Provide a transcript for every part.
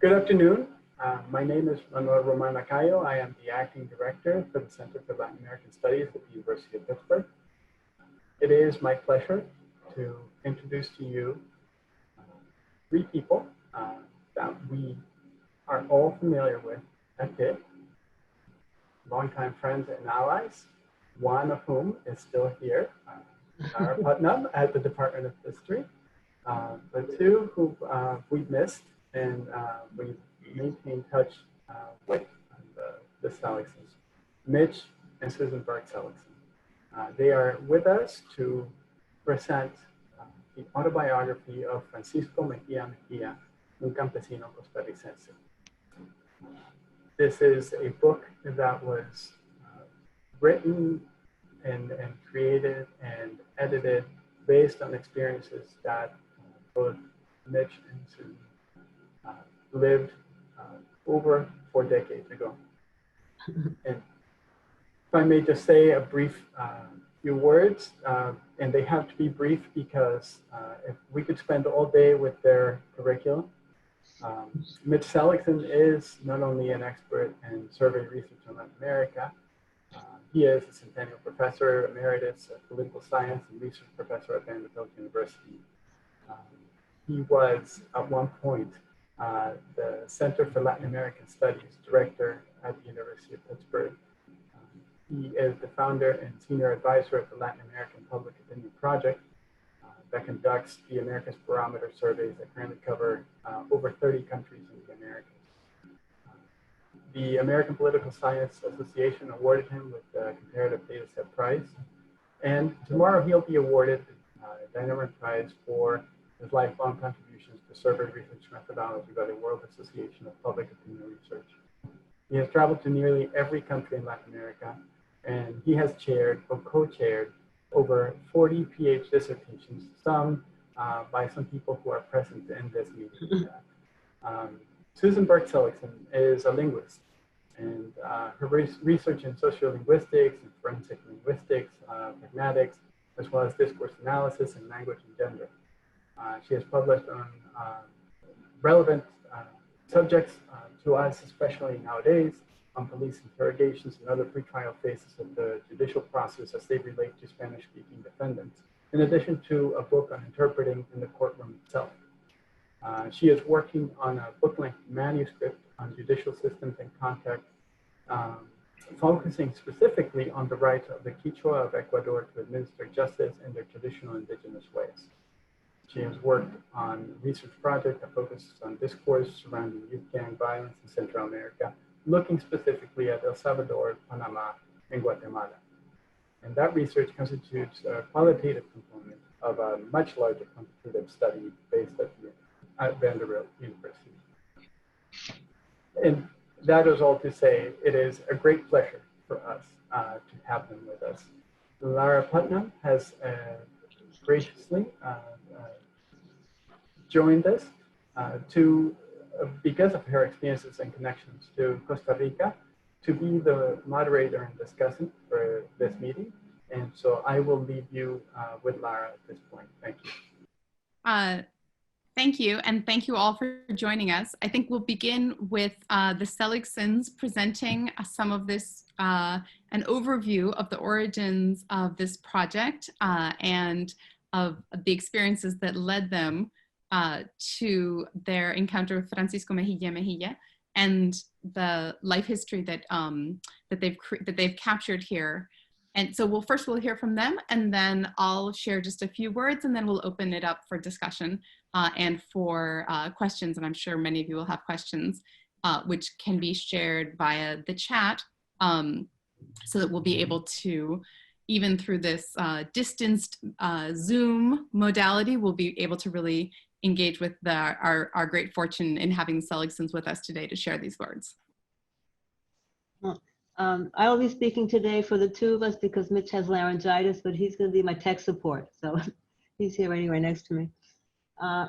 Good afternoon. My name is Manuel Roman Lacayo. I am the acting director for the Center for Latin American Studies at the University of Pittsburgh. It is my pleasure to introduce to you three people that we are all familiar with at Pitt, longtime friends and allies, one of whom is still here, Lara Putnam at the Department of History, the two who we've missed and we maintain touch with the Seligsons, Mitch and Susan Berk-Seligson. They are with us to present the autobiography of Francisco Mejia Mejia, un campesino costarricense. This is a book that was written and created and edited based on experiences that both Mitch and Susan lived over 4 decades ago. And if I may just say a brief few words, and they have to be brief because if we could spend all day with their curriculum. Mitch Seligson is not only an expert in survey research in Latin America, he is a Centennial Professor Emeritus of Political Science and Research Professor at Vanderbilt University. He was at one point the Center for Latin American Studies Director at the University of Pittsburgh. He is the founder and senior advisor of the Latin American Public Opinion Project that conducts the Americas Barometer surveys that currently cover over 30 countries in the Americas. The American Political Science Association awarded him with the Comparative Dataset Prize, and tomorrow he'll be awarded the Dynamite Prize for his lifelong contributions to survey research methodology by the World Association of Public Opinion Research. He has traveled to nearly every country in Latin America, and he has chaired or co-chaired over 40 PhD dissertations, some by some people who are present in this meeting. Susan Berk-Seligson is a linguist, and her research in sociolinguistics and forensic linguistics, pragmatics, as well as discourse analysis and language and gender. She has published on relevant subjects to us, especially nowadays, on police interrogations and other pretrial phases of the judicial process as they relate to Spanish-speaking defendants, in addition to a book on interpreting in the courtroom itself. She is working on a book-length manuscript on judicial systems and context, focusing specifically on the rights of the Quichua of Ecuador to administer justice in their traditional indigenous ways. She has worked on a research project that focuses on discourse surrounding youth gang violence in Central America, looking specifically at El Salvador, Panama, and Guatemala. And that research constitutes a qualitative component of a much larger quantitative study based at Vanderbilt University. And that is all to say, it is a great pleasure for us to have them with us. Lara Putnam has graciously joined us because of her experiences and connections to Costa Rica, to be the moderator and discussant for this meeting. And so I will leave you with Lara at this point. Thank you. Thank you, and thank you all for joining us. I think we'll begin with the Seligsons presenting some of this, an overview of the origins of this project and of the experiences that led them to their encounter with Francisco Mejia Mejia and the life history that that they've captured here. And so first we'll hear from them, and then I'll share just a few words, and then we'll open it up for discussion and for questions. And I'm sure many of you will have questions, which can be shared via the chat, so that we'll be able to, even through this distanced Zoom modality, we'll be able to really engage with our great fortune in having the Seligsons with us today to share these words. I will be speaking today for the two of us because Mitch has laryngitis, but he's going to be my tech support. So he's here anyway next to me.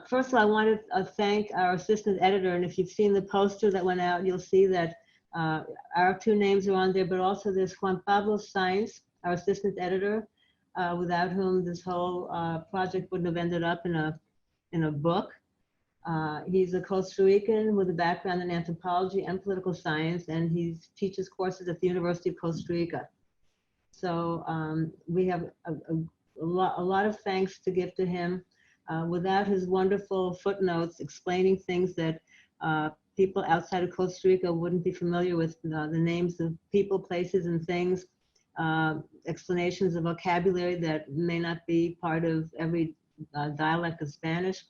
First of all, I want to thank our assistant editor. And if you've seen the poster that went out, you'll see that our two names are on there, but also there's Juan Pablo Sainz, our assistant editor, without whom this whole project wouldn't have ended up in a book. He's a Costa Rican with a background in anthropology and political science, and he teaches courses at the University of Costa Rica. So we have a lot of thanks to give to him. Without his wonderful footnotes explaining things that people outside of Costa Rica wouldn't be familiar with, the names of people, places, and things, explanations of vocabulary that may not be part of every dialect of Spanish.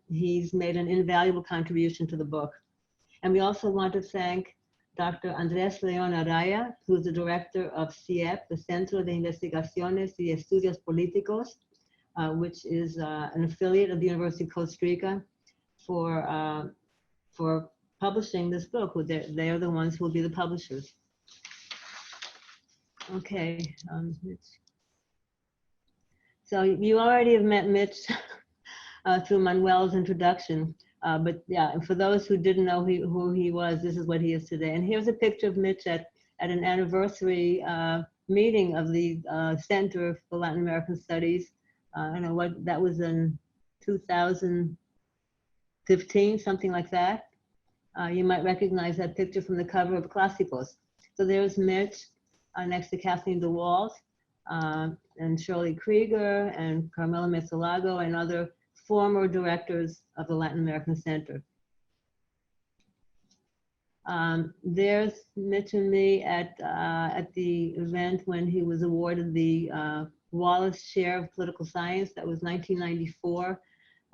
He's made an invaluable contribution to the book. And we also want to thank Dr. Andrés León Araya, who is the director of CIEP, the Centro de Investigaciones y Estudios Políticos, which is an affiliate of the University of Costa Rica, for publishing this book. They are the ones who will be the publishers. Okay, Mitch. So you already have met Mitch through Manuel's introduction, but yeah, and for those who didn't know who he was, this is what he is today. And here's a picture of Mitch at an anniversary meeting of the Center for Latin American Studies. I don't know what that was in 2015, something like that. You might recognize that picture from the cover of Clásicos. So there's Mitch next to Kathleen DeWalt and Shirley Krieger and Carmela Mesolago and other former directors of the Latin American Center. There's Mitch and me at the event when he was awarded the Wallace Chair of Political Science. That was 1994.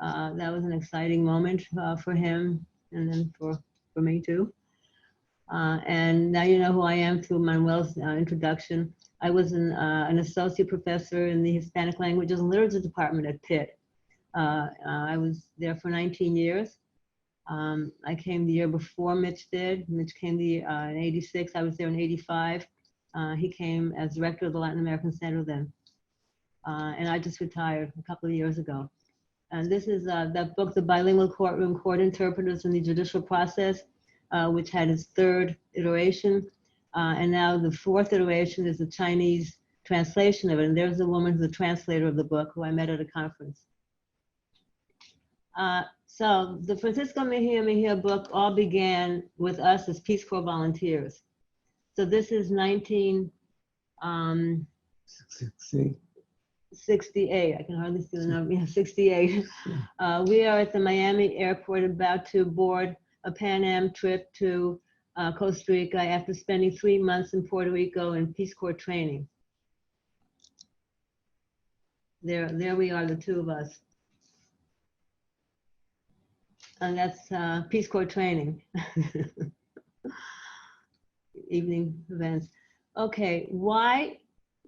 That was an exciting moment for him, and then for me too. And now you know who I am through Manuel's introduction. I was an associate professor in the Hispanic Languages and Literature Department at Pitt. I was there for 19 years. I came the year before Mitch did. Mitch came in 86. I was there in 85. He came as director of the Latin American Center then. And I just retired a couple of years ago. And this is that book, The Bilingual Courtroom, Court Interpreters in the Judicial Process, which had its third iteration. And now the fourth iteration is the Chinese translation of it. And there's a woman who's the translator of the book who I met at a conference. So the Francisco Mejia Mejia book all began with us as Peace Corps volunteers. So this is 1968. I can hardly see the number. Yeah, 68. We are at the Miami airport about to board a Pan Am trip to Costa Rica after spending 3 months in Puerto Rico in Peace Corps training. There we are, the two of us. And that's Peace Corps training. Evening events. Okay, why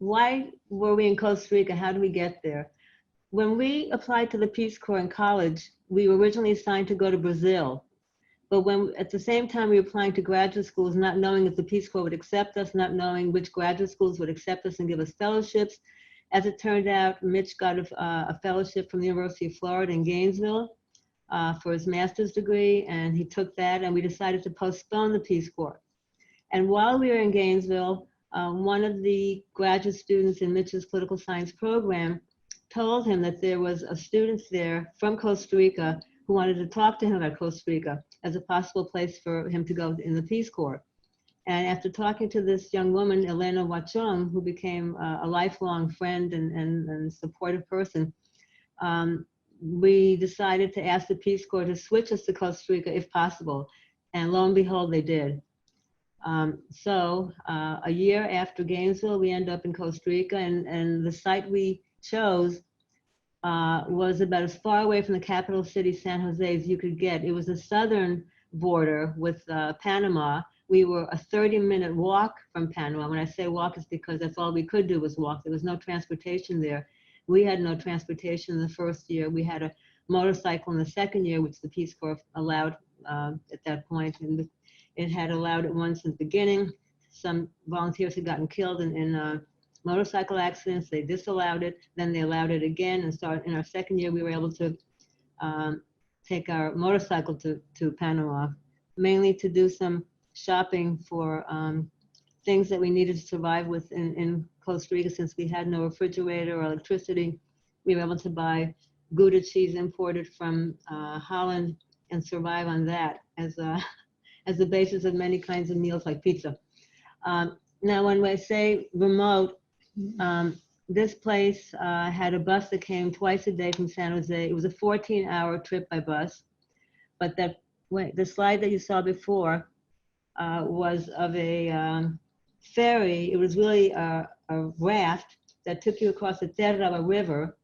were we in Costa Rica? How did we get there? When we applied to the Peace Corps in college, we were originally assigned to go to Brazil. But when at the same time we were applying to graduate schools, not knowing if the Peace Corps would accept us, not knowing which graduate schools would accept us and give us fellowships. As it turned out, Mitch got a fellowship from the University of Florida in Gainesville for his master's degree, and he took that, and we decided to postpone the Peace Corps. And while we were in Gainesville, one of the graduate students in Mitch's political science program told him that there was a student there from Costa Rica who wanted to talk to him about Costa Rica as a possible place for him to go in the Peace Corps. And after talking to this young woman, Elena Wachong, who became a lifelong friend and supportive person, we decided to ask the Peace Corps to switch us to Costa Rica if possible. And lo and behold, they did. So a year after Gainesville, we ended up in Costa Rica, and the site we chose was about as far away from the capital city, San Jose, as you could get. It was the southern border with Panama. We were a 30-minute walk from Panama. When I say walk, it's because that's all we could do was walk. There was no transportation there. We had no transportation in the first year. We had a motorcycle in the second year, which the Peace Corps allowed at that point. And it had allowed it once in the beginning. Some volunteers had gotten killed in motorcycle accidents. They disallowed it. Then they allowed it again. And so in our second year, we were able to take our motorcycle to Panama, mainly to do some shopping for things that we needed to survive with in Costa Rica. Since we had no refrigerator or electricity, we were able to buy Gouda cheese imported from Holland and survive on that as the basis of many kinds of meals like pizza. Now, when I say remote, this place had a bus that came twice a day from San Jose. It was a 14-hour trip by bus, but the slide that you saw before was of a ferry. It was really a raft that took you across the Terra River,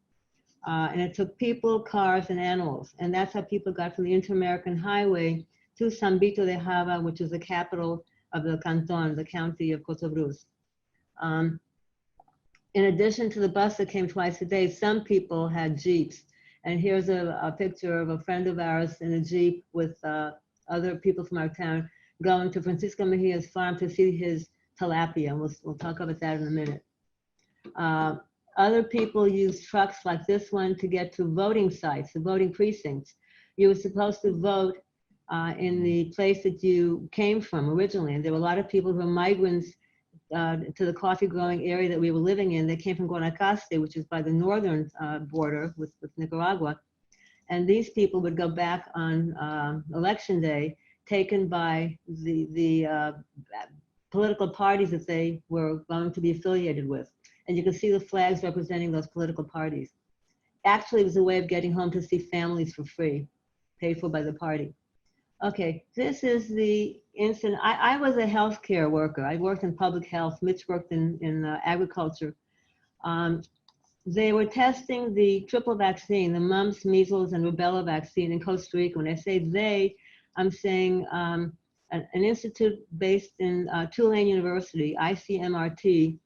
and it took people, cars, and animals. And that's how people got from the Inter-American Highway to San Vito de Java, which is the capital of the canton, the county of Cotobruz. In addition to the bus that came twice a day, some people had Jeeps. And here's a picture of a friend of ours in a Jeep with other people from our town going to Francisco Mejia's farm to see his tilapia. We'll talk about that in a minute. Other people used trucks like this one to get to voting sites, the voting precincts. You were supposed to vote in the place that you came from originally. And there were a lot of people who were migrants to the coffee growing area that we were living in. They came from Guanacaste, which is by the northern border with Nicaragua. And these people would go back on election day, taken by the political parties that they were going to be affiliated with. And you can see the flags representing those political parties. Actually, it was a way of getting home to see families for free, paid for by the party. Okay, this is the incident. I was a healthcare worker. I worked in public health. Mitch worked in agriculture. They were testing the triple vaccine, the mumps, measles, and rubella vaccine in Costa Rica. When I say they, I'm saying an institute based in Tulane University, ICMRT,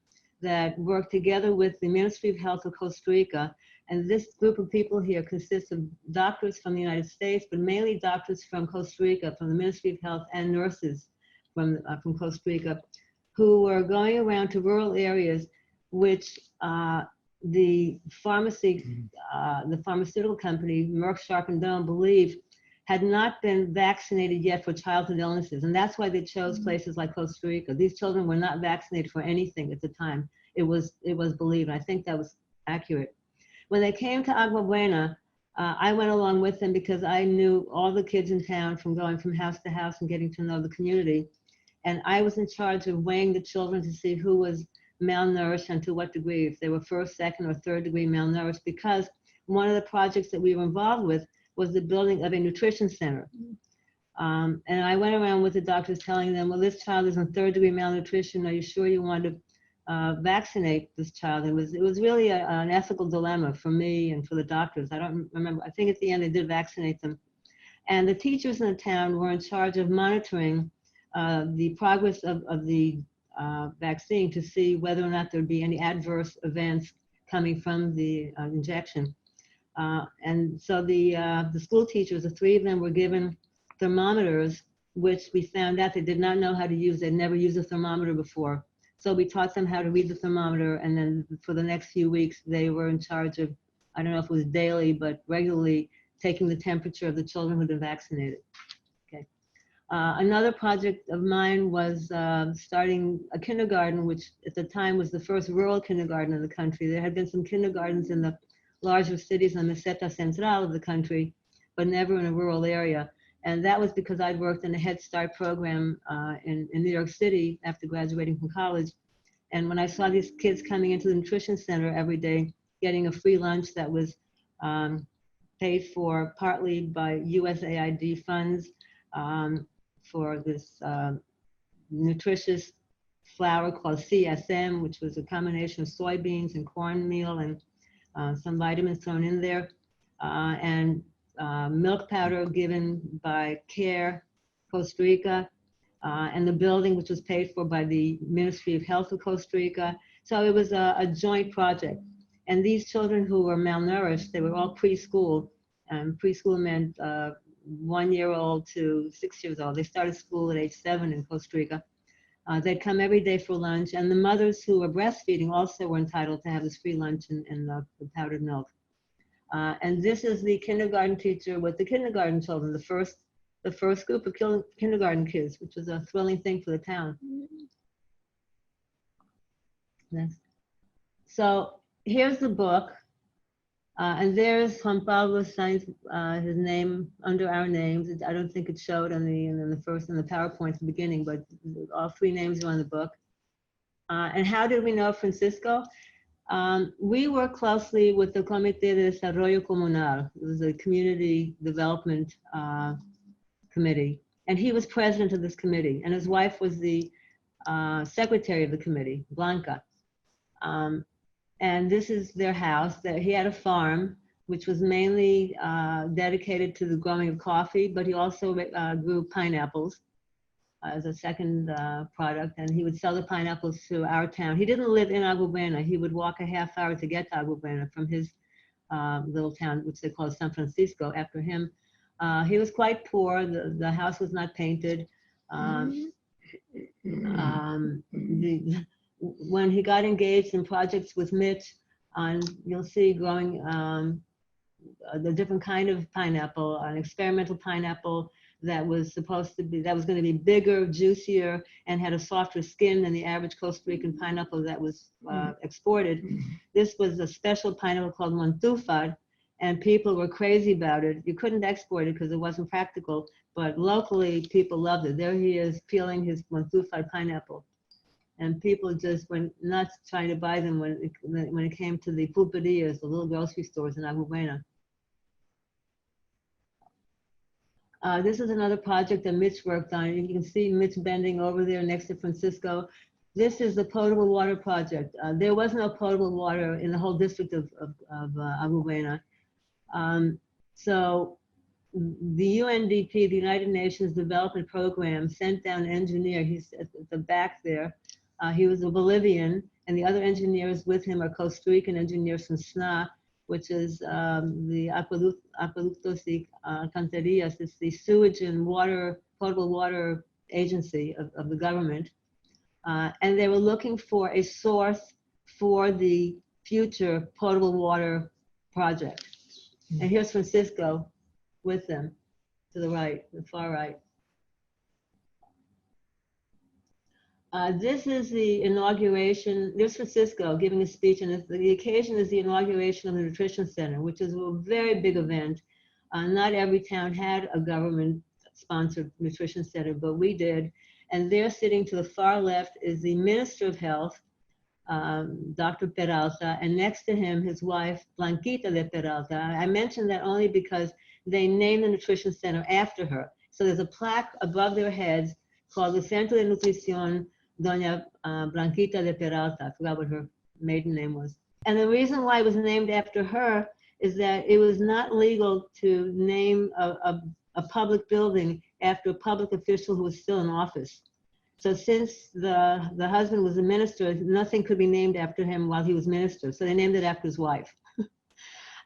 that worked together with the Ministry of Health of Costa Rica. And this group of people here consists of doctors from the United States, but mainly doctors from Costa Rica, from the Ministry of Health, and nurses from Costa Rica, who were going around to rural areas which the pharmaceutical company, Merck Sharp and Dohme, believed had not been vaccinated yet for childhood illnesses. And that's why they chose places like Costa Rica. These children were not vaccinated for anything at the time. It was believed, and I think that was accurate. When they came to Agua Buena, I went along with them because I knew all the kids in town from going from house to house and getting to know the community. And I was in charge of weighing the children to see who was malnourished and to what degree, if they were first, second, or third degree malnourished, because one of the projects that we were involved with was the building of a nutrition center. And I went around with the doctors telling them, well, this child is in third degree malnutrition. Are you sure you want to vaccinate this child? It was really an ethical dilemma for me and for the doctors. I don't remember. I think at the end they did vaccinate them. And the teachers in the town were in charge of monitoring the progress of the vaccine to see whether or not there would be any adverse events coming from the injection. And so the school teachers, the three of them, were given thermometers, which we found out they did not know how to use. They'd never used a thermometer before. So we taught them how to read the thermometer, and then for the next few weeks, they were in charge of, I don't know if it was daily, but regularly taking the temperature of the children who'd been vaccinated. Okay. Another project of mine was starting a kindergarten, which at the time was the first rural kindergarten in the country. There had been some kindergartens in the larger cities on the Meseta Central of the country, but never in a rural area. And that was because I'd worked in a Head Start program in New York City after graduating from college. And when I saw these kids coming into the nutrition center every day, getting a free lunch that was paid for partly by USAID funds for this nutritious flour called CSM, which was a combination of soybeans and cornmeal and some vitamins thrown in there, and milk powder given by CARE Costa Rica, and the building, which was paid for by the Ministry of Health of Costa Rica. So it was a joint project. And these children who were malnourished, they were all preschool. Preschool meant 1 year old to 6 years old. They started school at age 7 in Costa Rica. They'd come every day for lunch, and the mothers who were breastfeeding also were entitled to have this free lunch and the powdered milk. And this is the kindergarten teacher with the kindergarten children, the first group of kindergarten kids, which was a thrilling thing for the town. Yes. So here's the book. And there's Juan Pablo signs his name under our names. I don't think it showed on the first in the PowerPoint at the beginning, but all three names are on the book. And how did we know Francisco? We work closely with the Comité de Desarrollo Comunal. It was a community development committee, and he was president of this committee, and his wife was the secretary of the committee, Blanca. And this is their house. He had a farm, which was mainly dedicated to the growing of coffee, but he also grew pineapples as a second product, and he would sell the pineapples to our town. He didn't live in Agua Buena. He would walk a half hour to get to Agua Buena from his little town, which they call San Francisco, after him. He was quite poor. The house was not painted. When he got engaged in projects with Mitch, you'll see growing the different kind of pineapple, an experimental pineapple that was going to be bigger, juicier, and had a softer skin than the average Costa Rican pineapple that was exported. This was a special pineapple called Montúfar, and people were crazy about it. You couldn't export it because it wasn't practical, but locally people loved it. There he is peeling his Montúfar pineapple. And people just went nuts trying to buy them when it came to the pulperias, the little grocery stores in Agua Buena. This is another project that Mitch worked on. You can see Mitch bending over there next to Francisco. This is the potable water project. There was no potable water in the whole district of Agua Buena. So the UNDP, the United Nations Development Program, sent down an engineer. He's at the back there. He was a Bolivian, and the other engineers with him are Costa Rican engineers from SNA, which is the Acueductos y Alcantarillas. It's the sewage and water, potable water agency of the government. And they were looking for a source for the future potable water project. And here's Francisco with them to the right, the far right. This is the inauguration. There's Francisco giving a speech, and the occasion is the inauguration of the Nutrition Center, which is a very big event. Not every town had a government-sponsored nutrition center, but we did. And there, sitting to the far left, is the Minister of Health, Dr. Peralta, and next to him, his wife, Blanquita de Peralta. I mention that only because they named the nutrition center after her. So there's a plaque above their heads called the Centro de Nutrición Doña Blanquita de Peralta. I forgot what her maiden name was. And the reason why it was named after her is that it was not legal to name a public building after a public official who was still in office. So since the husband was a minister, nothing could be named after him while he was minister. So they named it after his wife.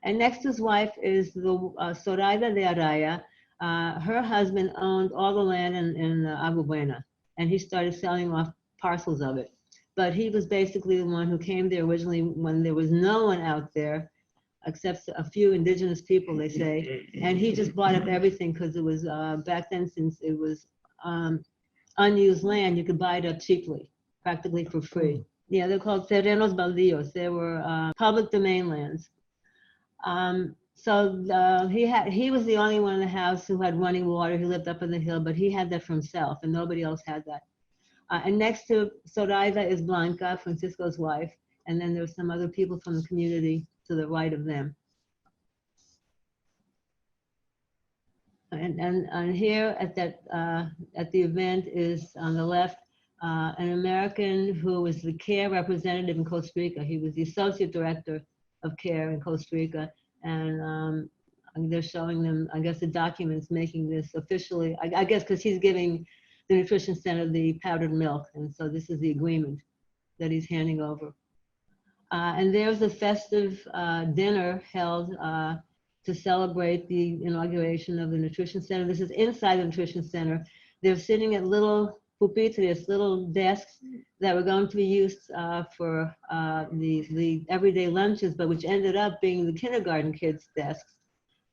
And next to his wife is the Zoraida de Araya. Her husband owned all the land in Agua Buena, and he started selling off parcels of it. But he was basically the one who came there originally when there was no one out there, except a few indigenous people, they say. And he just bought up everything because it was, back then, since it was unused land, you could buy it up cheaply, practically for free. Yeah, they're called terrenos baldíos. They were public domain lands. So he was the only one in the house who had running water. He lived up on the hill, but he had that for himself, and nobody else had that. And next to Zoraida is Blanca, Francisco's wife, and then there's some other people from the community to the right of them. And here at the event is on the left an American who was the CARE representative in Costa Rica. He was the associate director of CARE in Costa Rica. And they're showing them, I guess, the documents making this officially, I guess because he's giving the Nutrition Center the powdered milk. And so this is the agreement that he's handing over. And there's a festive dinner held to celebrate the inauguration of the Nutrition Center. This is inside the Nutrition Center. They're sitting at little pupitres, little desks that were going to be used for the everyday lunches, but which ended up being the kindergarten kids' desks.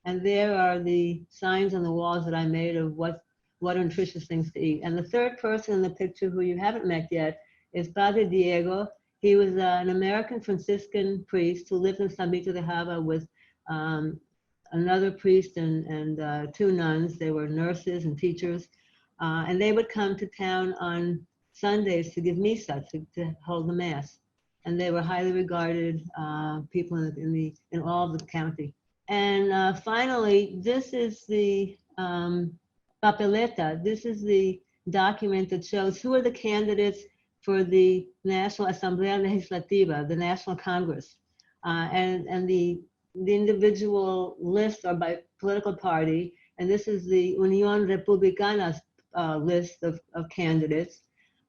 And there are the signs on the walls that I made of what are nutritious things to eat. And the third person in the picture who you haven't met yet is Padre Diego. He was an American Franciscan priest who lived in San Vito de Java with another priest and two nuns. They were nurses and teachers. And they would come to town on Sundays to give misa, to hold the mass. And they were highly regarded people in all of the county. And finally, this is the papeleta. This is the document that shows who are the candidates for the National Asamblea Legislativa, the National Congress. And the individual lists are by political party. And this is the Unión Republicana's list of candidates.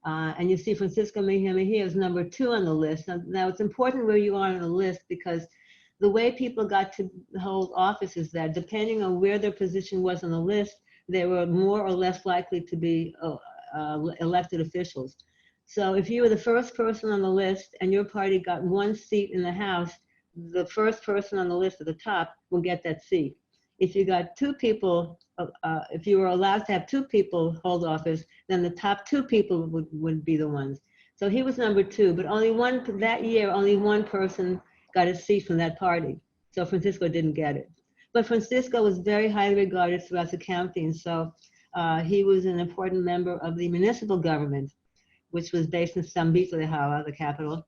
And you see Francisco Mejia Mejia is number 2 on the list. Now it's important where you are on the list, because the way people got to hold office is that depending on where their position was on the list, they were more or less likely to be elected officials. So if you were the first person on the list and your party got 1 seat in the House, the first person on the list at the top will get that seat. If you got 2 people, if you were allowed to have 2 people hold office, then the top 2 people would be the ones. So he was number 2, but that year, only one person got a seat from that party. So Francisco didn't get it. But Francisco was very highly regarded throughout the county, and so he was an important member of the municipal government, which was based in San Vito de Java, the capital.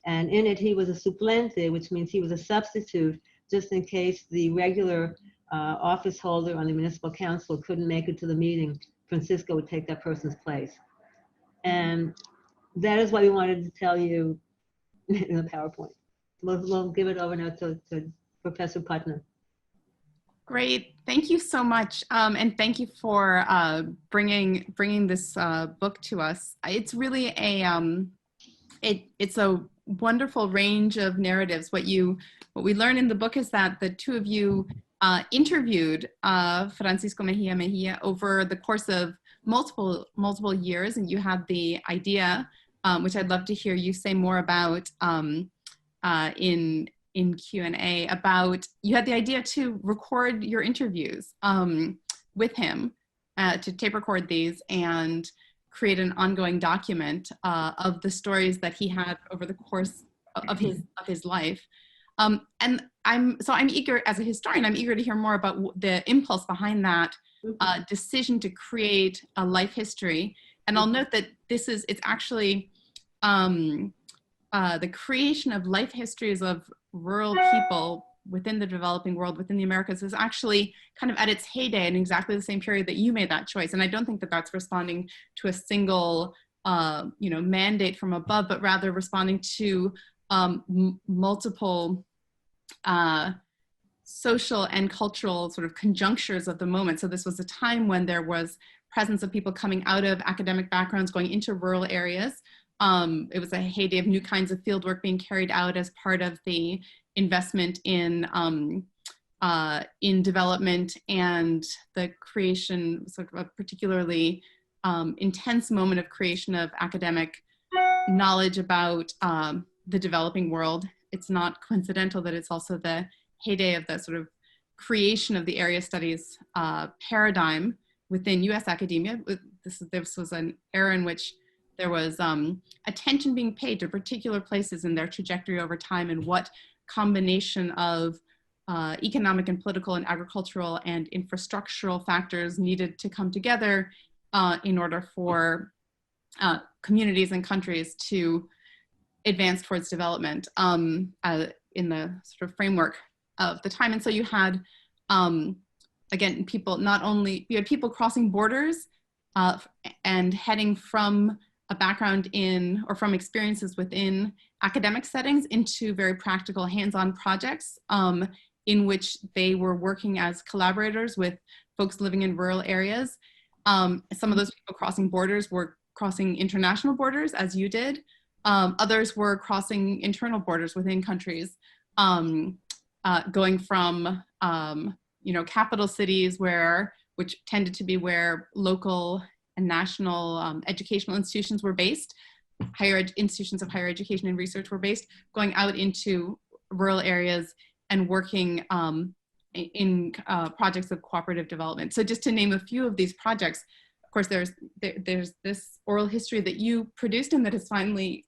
And in it, he was a suplente, which means he was a substitute, just in case the regular office holder on the municipal council couldn't make it to the meeting. Francisco would take that person's place. And that is what we wanted to tell you in the PowerPoint. We'll give it over now to Professor Putnam. Great, thank you so much, and thank you for bringing this book to us. It's really it's a wonderful range of narratives. What we learn in the book is that the 2 of you interviewed Francisco Mejia Mejia over the course of multiple years, and you had the idea, which I'd love to hear you say more about in Q&A, about you had the idea to record your interviews with him, to tape record these and create an ongoing document of the stories that he had over the course of his life. And I'm eager, as a historian, I'm eager to hear more about the impulse behind that decision to create a life history. And I'll note that it's actually the creation of life histories of rural people within the developing world, within the Americas, is actually kind of at its heyday in exactly the same period that you made that choice. And I don't think that that's responding to a single mandate from above, but rather responding to multiple social and cultural sort of conjunctures of the moment. So this was a time when there was presence of people coming out of academic backgrounds, going into rural areas. It was a heyday of new kinds of fieldwork being carried out as part of the investment in development, and the creation, sort of a particularly intense moment of creation of academic knowledge about the developing world. It's not coincidental that it's also the heyday of the sort of creation of the area studies paradigm within US academia. This was an era in which there was attention being paid to particular places in their trajectory over time, and what combination of economic and political and agricultural and infrastructural factors needed to come together in order for communities and countries to advance towards development in the sort of framework of the time. And so you had, again, you had people crossing borders and heading from a background in, or from experiences within academic settings into very practical hands-on projects in which they were working as collaborators with folks living in rural areas. Some of those people crossing borders were crossing international borders, as you did. Others were crossing internal borders within countries, going from capital cities which tended to be where local and national educational institutions were based, institutions of higher education and research were based, going out into rural areas and working in projects of cooperative development. So just to name a few of these projects, of course, there's this oral history that you produced and that has finally,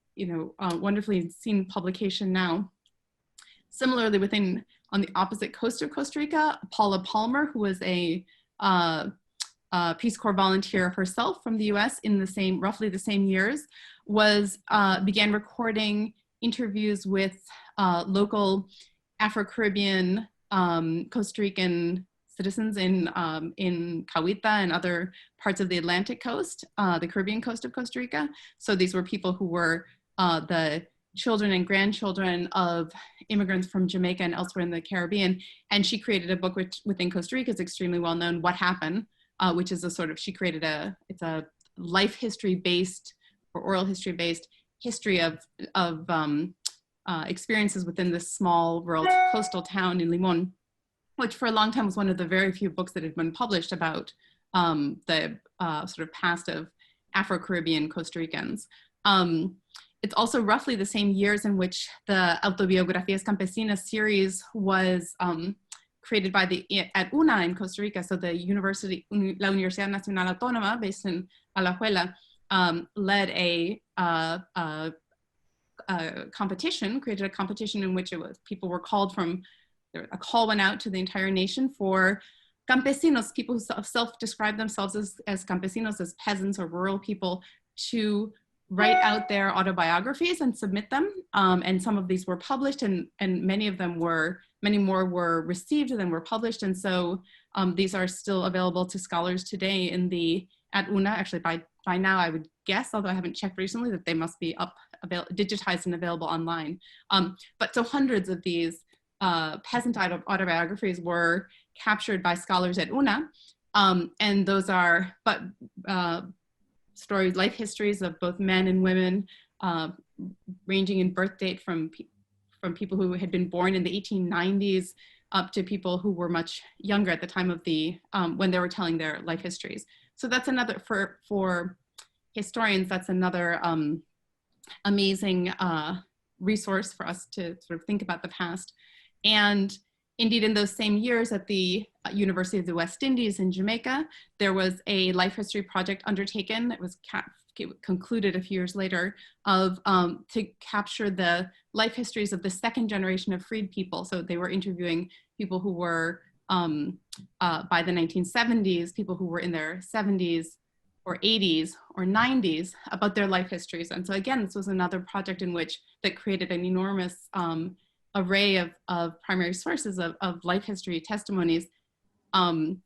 wonderfully seen publication now. Similarly, within on the opposite coast of Costa Rica, Paula Palmer, who was a Peace Corps volunteer herself from the US in the roughly the same years, began recording interviews with local Afro-Caribbean Costa Rican citizens in Cahuita and other parts of the Atlantic coast, the Caribbean coast of Costa Rica. So these were people who were the children and grandchildren of immigrants from Jamaica and elsewhere in the Caribbean. And she created a book which within Costa Rica is extremely well known, What Happened, which is she created it's a life history based or oral history based history of experiences within this small rural coastal town in Limon, which for a long time was one of the very few books that had been published about the sort of past of Afro-Caribbean Costa Ricans. It's also roughly the same years in which the Autobiografías Campesinas series was created by at UNA in Costa Rica. So the university, La Universidad Nacional Autónoma, based in Alajuela, led a competition, created a competition in which people were called from, a call went out to the entire nation for campesinos, people who self-describe themselves as campesinos, as peasants or rural people, to write out their autobiographies and submit them. And some of these were published, and many more were received and then were published. And so these are still available to scholars today at UNA. Actually, by now I would guess, although I haven't checked recently, that they must be digitized and available online. But so hundreds of these peasant autobiographies were captured by scholars at UNA. And those are stories, life histories of both men and women, ranging in birth date from people who had been born in the 1890s up to people who were much younger at the time of when they were telling their life histories. So that's another, for historians, that's another amazing resource for us to sort of think about the past. And indeed, in those same years at the University of the West Indies in Jamaica, there was a life history project undertaken that was concluded a few years later to capture the life histories of the second generation of freed people. So they were interviewing people who were by the 1970s, people who were in their 70s or 80s or 90s about their life histories. And so again, this was another project that created an enormous array of primary sources of life history testimonies. And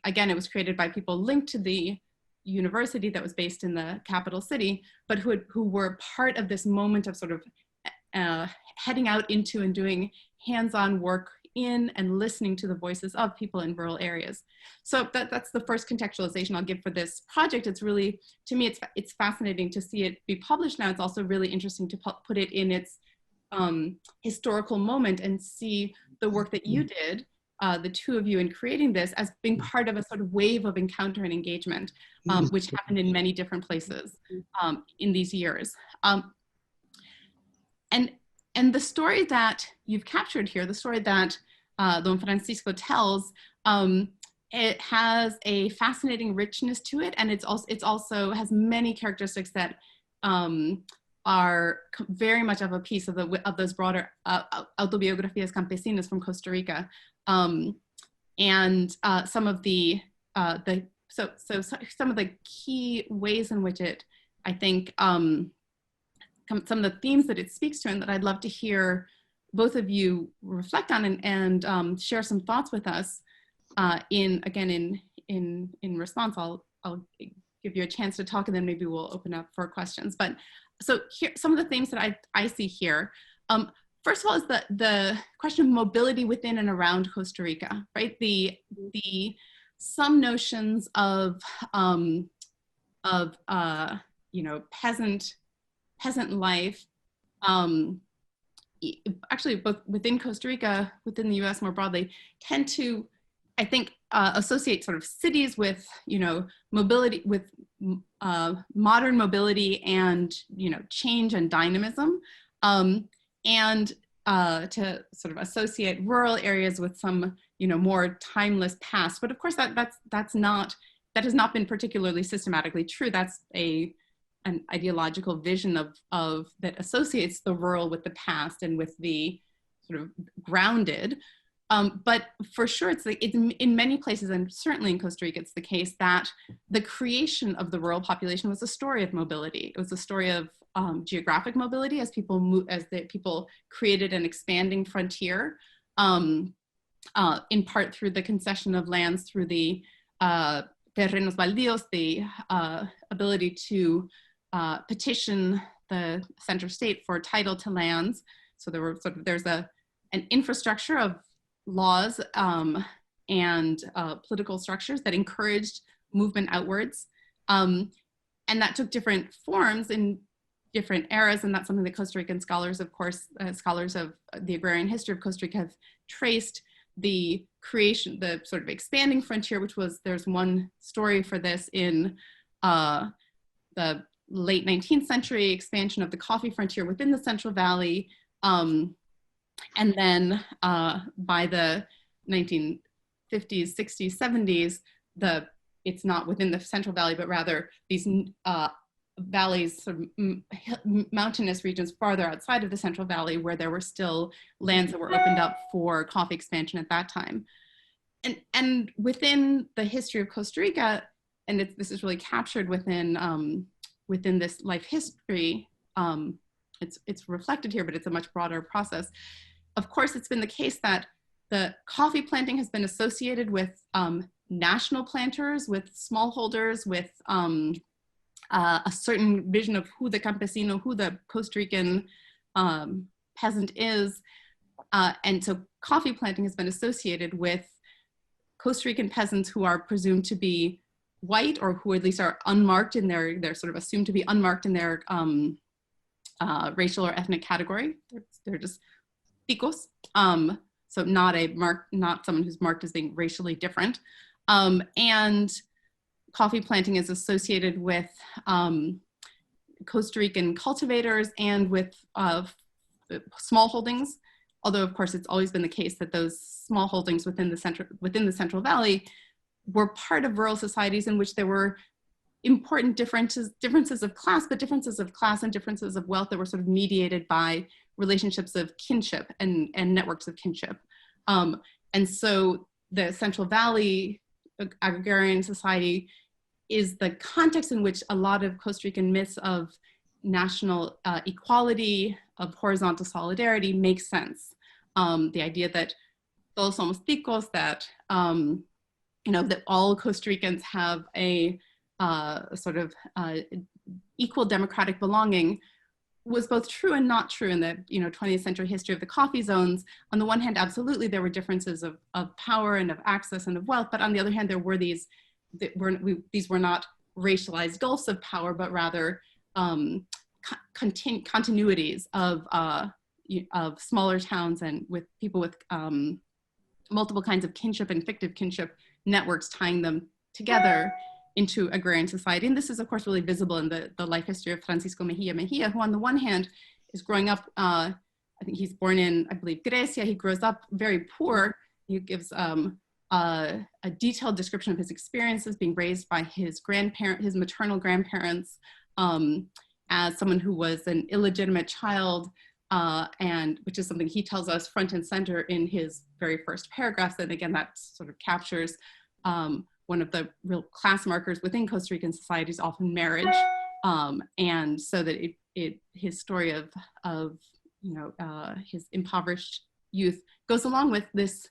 again, it was created by people linked to the university that was based in the capital city, but who were part of this moment of sort of heading out into and doing hands-on work in and listening to the voices of people in rural areas. So that's the first contextualization I'll give for this project. It's really, to me, it's fascinating to see it be published now. It's also really interesting to put it in its historical moment and see the work that you did, the two of you, in creating this as being part of a sort of wave of encounter and engagement, which happened in many different places in these years. And the story that you've captured here, the story that Don Francisco tells, it has a fascinating richness to it, and it's also has many characteristics that are very much of a piece of those broader autobiografías campesinas from Costa Rica, and some of the key ways in which it, I think, some of the themes that it speaks to, and that I'd love to hear both of you reflect on and share some thoughts with us. In response, I'll give you a chance to talk, and then maybe we'll open up for questions. But so here, some of the themes that I see here. First of all, is the question of mobility within and around Costa Rica, right? Some notions of peasant life, actually both within Costa Rica, within the US more broadly, tend to, I think, associate sort of cities with, mobility, with modern mobility and, change and dynamism, and to sort of associate rural areas with some, more timeless past. But of course, that has not been particularly systematically true. That's an ideological vision of that associates the rural with the past and with the sort of grounded. But for sure, it's in many places, and certainly in Costa Rica, it's the case that the creation of the rural population was a story of mobility. It was a story of geographic mobility as people people created an expanding frontier, in part through the concession of lands, through the terrenos baldíos, the ability to petition the center state for title to lands. So there's an infrastructure of laws and political structures that encouraged movement outwards. And that took different forms in different eras, and that's something that Costa Rican scholars, of course, scholars of the agrarian history of Costa Rica have traced the creation, the sort of expanding frontier, which was, there's one story for this in the late 19th century, expansion of the coffee frontier within the Central Valley. And then by the 1950s, 60s, 70s, it's not within the Central Valley, but rather these valleys, sort of mountainous regions farther outside of the Central Valley, where there were still lands that were opened up for coffee expansion at that time. And within the history of Costa Rica, and this is really captured within within this life history, it's reflected here, but it's a much broader process. Of course, it's been the case that the coffee planting has been associated with national planters, with smallholders, with a certain vision of who the campesino, who the Costa Rican peasant is. And so coffee planting has been associated with Costa Rican peasants who are presumed to be white, or who at least are unmarked in they're sort of assumed to be unmarked in their racial or ethnic category. They're just ticos. So not someone who's marked as being racially different. And coffee planting is associated with Costa Rican cultivators and with small holdings. Although, of course, it's always been the case that those small holdings within the Central Valley were part of rural societies in which there were important differences of class, but differences of class and differences of wealth that were sort of mediated by relationships of kinship and networks of kinship. And so the Central Valley agrarian society is the context in which a lot of Costa Rican myths of national equality, of horizontal solidarity makes sense. The idea that todos somos ticos, that that all Costa Ricans have a sort of equal democratic belonging was both true and not true in the 20th century history of the coffee zones. On the one hand, absolutely there were differences of power and of access and of wealth, but on the other hand, there were these were not racialized gulfs of power, but rather continuities of smaller towns and with people with multiple kinds of kinship and fictive kinship networks tying them together into agrarian society. And this is, of course, really visible in the life history of Francisco Mejia Mejia, who on the one hand is growing up, I think he's born in, I believe, Grecia. He grows up very poor. He gives a detailed description of his experiences being raised by his maternal grandparents, as someone who was an illegitimate child, and which is something he tells us front and center in his very first paragraphs. And again, that sort of captures one of the real class markers within Costa Rican society is often marriage. And so that his story of his impoverished youth goes along with this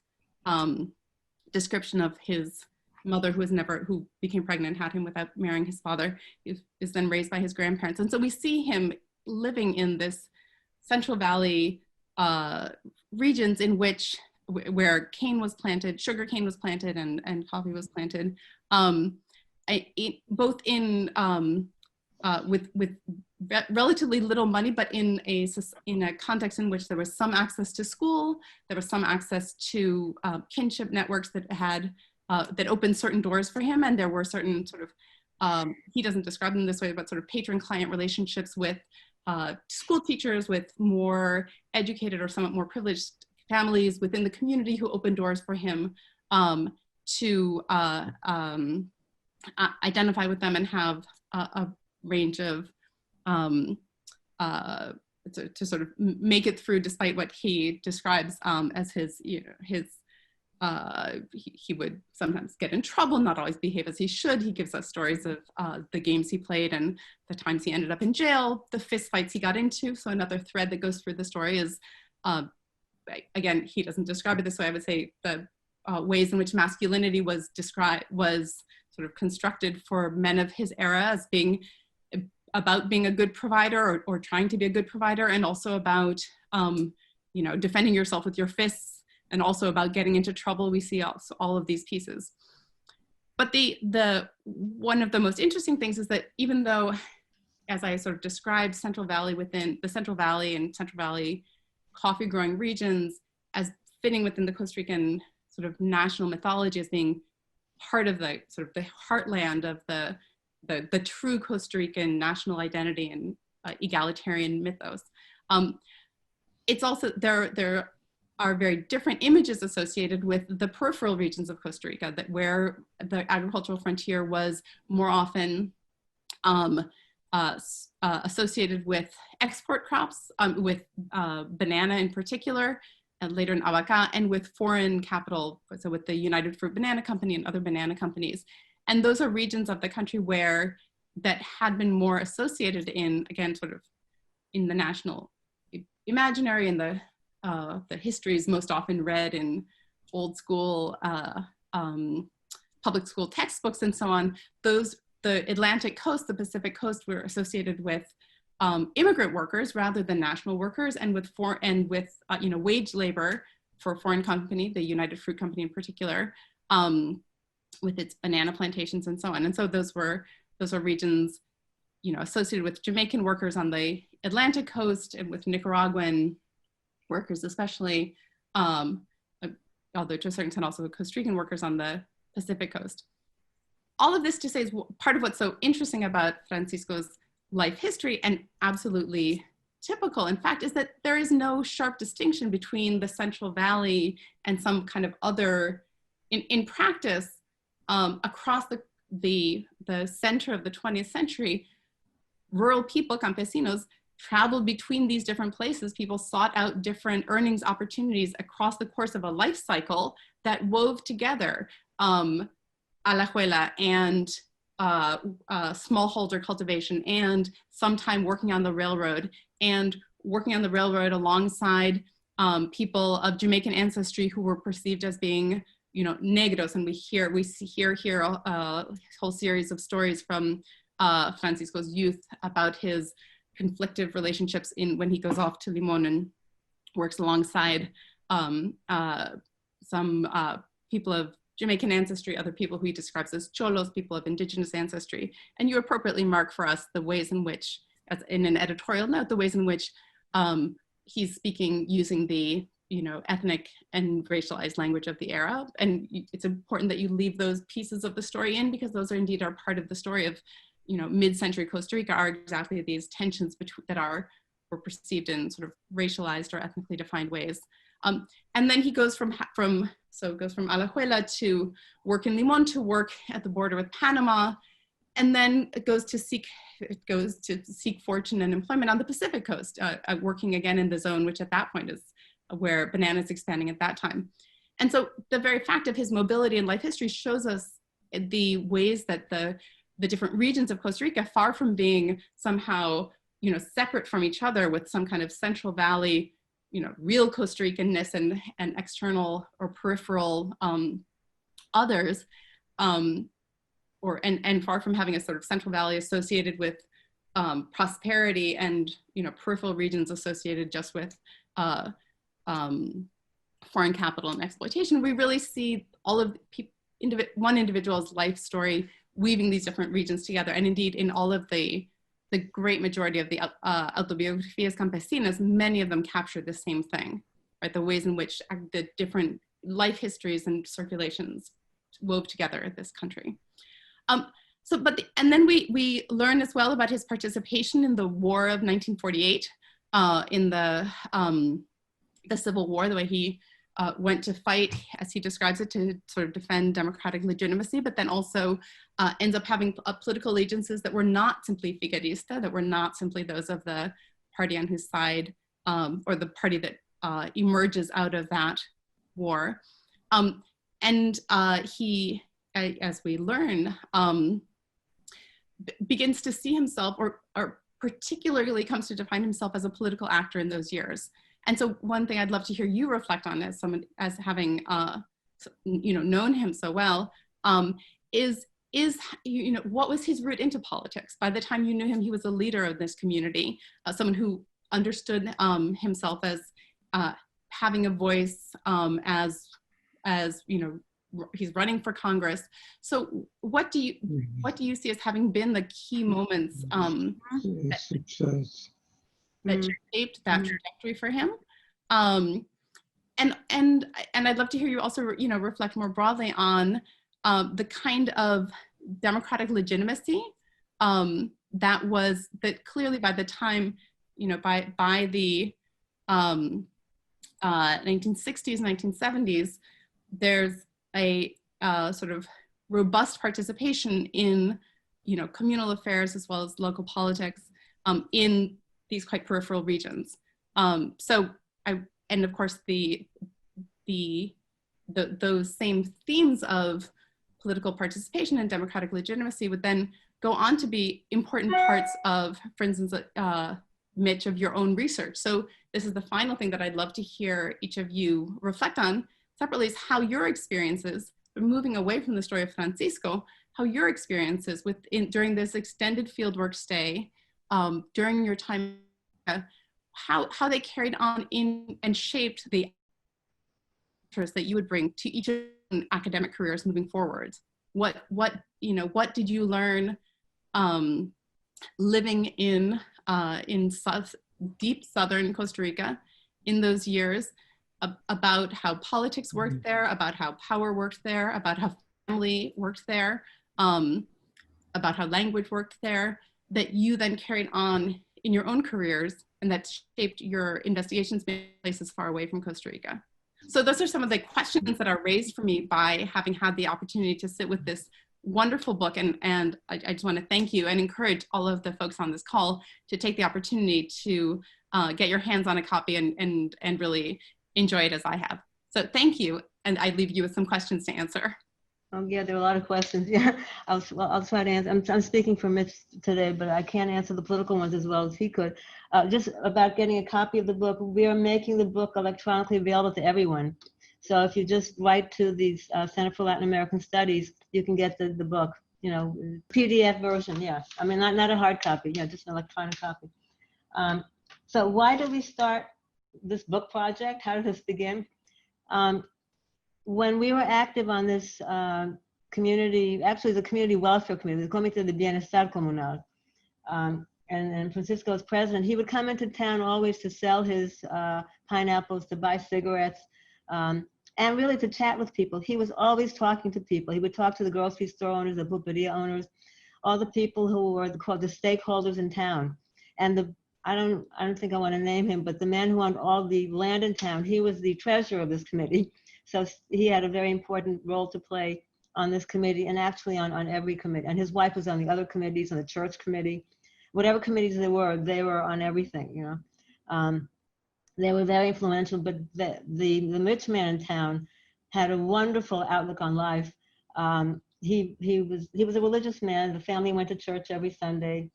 description of his mother who became pregnant, had him without marrying his father, is then raised by his grandparents. And so we see him living in this Central Valley regions in which where cane was planted, sugar cane was planted, and coffee was planted, both in with relatively little money, but in a context in which there was some access to school, there was some access to kinship networks that had that opened certain doors for him, and there were certain sort of he doesn't describe them this way, but sort of patron-client relationships with school teachers, with more educated or somewhat more privileged families within the community who opened doors for him to identify with them and have a range of to sort of make it through, despite what he describes as his he would sometimes get in trouble, not always behave as he should. He gives us stories of the games he played and the times he ended up in jail, the fist fights he got into. So another thread that goes through the story is, again, he doesn't describe it this way. I would say the ways in which masculinity was sort of constructed for men of his era as being about being a good provider or trying to be a good provider, and also about defending yourself with your fists, and also about getting into trouble. We see also all of these pieces. But the one of the most interesting things is that even though, as I sort of described Central Valley within the Central Valley and Central Valley coffee growing regions as fitting within the Costa Rican sort of national mythology as being part of the sort of the heartland of the true Costa Rican national identity and egalitarian mythos. It's also, there are very different images associated with the peripheral regions of Costa Rica, that where the agricultural frontier was more often associated with export crops, with banana in particular, and later in abaca, and with foreign capital, so with the United Fruit Banana Company and other banana companies. And those are regions of the country where that had been more associated in, again, sort of in the national imaginary, and the history is most often read in old school public school textbooks and so on. The Atlantic coast, the Pacific coast, were associated with immigrant workers rather than national workers, and with wage labor for a foreign company, the United Fruit Company in particular, with its banana plantations and so on. And so those were regions, associated with Jamaican workers on the Atlantic coast, and with Nicaraguan workers especially, although to a certain extent also Costa Rican workers on the Pacific coast. All of this to say is part of what's so interesting about Francisco's life history, and absolutely typical, in fact, is that there is no sharp distinction between the Central Valley and some kind of other, in practice, across the center of the 20th century, rural people, campesinos, traveled between these different places. People sought out different earnings opportunities across the course of a life cycle that wove together alajuela and smallholder cultivation, and sometime working on the railroad, and working on the railroad alongside people of Jamaican ancestry who were perceived as being, negros. And we hear a whole series of stories from Francisco's youth about his conflictive relationships when he goes off to Limon and works alongside some people of Jamaican ancestry, other people who he describes as cholos, people of indigenous ancestry. And you appropriately mark for us the ways in which, as in an editorial note, the ways in which he's speaking using the ethnic and racialized language of the era. And it's important that you leave those pieces of the story in, because those are indeed part of the story of mid-century Costa Rica, are exactly these tensions that were perceived in sort of racialized or ethnically defined ways. And then he goes from Alajuela to work in Limon, to work at the border with Panama, and then it goes to seek fortune and employment on the Pacific coast, working again in the zone, which at that point is where banana is expanding at that time. And so the very fact of his mobility and life history shows us the ways that the different regions of Costa Rica, far from being somehow, separate from each other with some kind of Central Valley, real Costa Ricanness and external or peripheral others, and far from having a sort of Central Valley associated with prosperity and, peripheral regions associated just with foreign capital and exploitation. We really see all of one individual's life story weaving these different regions together. And indeed, in all of the great majority of the autobiografías campesinas, many of them capture the same thing, right? The ways in which the different life histories and circulations wove together in this country. And then we learn as well about his participation in the War of 1948, in the Civil War, the way he went to fight, as he describes it, to sort of defend democratic legitimacy, but then also ends up having political allegiances that were not simply figuerista, that were not simply those of the party on whose side, or the party that emerges out of that war. And he, as we learn, begins to see himself, or particularly comes to define himself as a political actor in those years. And so one thing I'd love to hear you reflect on as someone, as having known him so well, is what was his route into politics? By the time you knew him, he was a leader of this community, someone who understood himself as having a voice, as he's running for Congress. So what do you see as having been the key moments that shaped that trajectory for him? And I'd love to hear you also reflect more broadly on the kind of democratic legitimacy that clearly by the time, by the 1960s, 1970s, there's a sort of robust participation in, communal affairs as well as local politics in these quite peripheral regions. And of course those same themes of political participation and democratic legitimacy would then go on to be important parts of, for instance, Mitch, of your own research. So this is the final thing that I'd love to hear each of you reflect on separately, is how your experiences, moving away from the story of Francisco, how your experiences during this extended fieldwork stay, during your time, how they carried on in and shaped the interest that you would bring to each of your academic careers moving forward. What did you learn living in deep southern Costa Rica in those years about how politics worked there, about how power worked there, about how family worked there, about how language worked there, that you then carried on in your own careers and that shaped your investigations in places far away from Costa Rica? So those are some of the questions that are raised for me by having had the opportunity to sit with this wonderful book. And I just want to thank you and encourage all of the folks on this call to take the opportunity to get your hands on a copy and really enjoy it as I have. So thank you. And I leave you with some questions to answer. Yeah, there are a lot of questions. Yeah, I'll try to answer. I'm speaking for Mitch today, but I can't answer the political ones as well as he could. Just about getting a copy of the book, we are making the book electronically available to everyone. So if you just write to the Center for Latin American Studies, you can get the book, PDF version. Yeah, I mean, not a hard copy, just an electronic copy. So why did we start this book project? How did this begin? When we were active on this community, actually the community welfare committee, the Comité de Bienestar Comunal, and Francisco was president, he would come into town always to sell his pineapples, to buy cigarettes, and really to chat with people. He was always talking to people. He would talk to the grocery store owners, the pulperia owners, all the people who were called the stakeholders in town. And I don't think I want to name him, but the man who owned all the land in town, he was the treasurer of this committee. So he had a very important role to play on this committee and actually on every committee. And his wife was on the other committees, on the church committee. Whatever committees they were on everything, They were very influential, but the rich man in town had a wonderful outlook on life. He was a religious man. The family went to church every Sunday.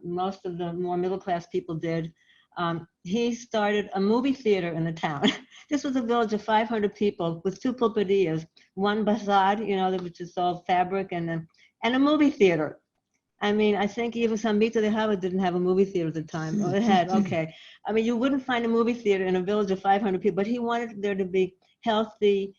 Most of the more middle-class people did. He started a movie theater in the town. This was a village of 500 people with 2 pulperias, one bazaar, which is all fabric, and a movie theater. I mean, I think even San Vito de Java didn't have a movie theater at the time. Or it had, okay. I mean, you wouldn't find a movie theater in a village of 500 people, but he wanted there to be healthy,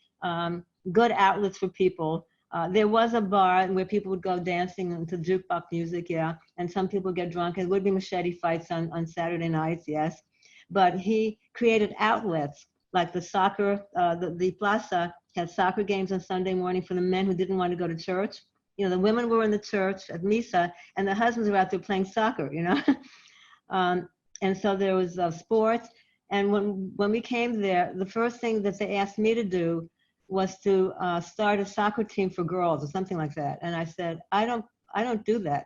good outlets for people. There was a bar where people would go dancing to jukebox music, yeah, and some people get drunk. It would be machete fights on Saturday nights, yes. But he created outlets like the soccer, the plaza had soccer games on Sunday morning for the men who didn't want to go to church. The women were in the church at Misa, and the husbands were out there playing soccer, And so there was sports. And when we came there, the first thing that they asked me to do was to start a soccer team for girls or something like that. And I said, I don't do that.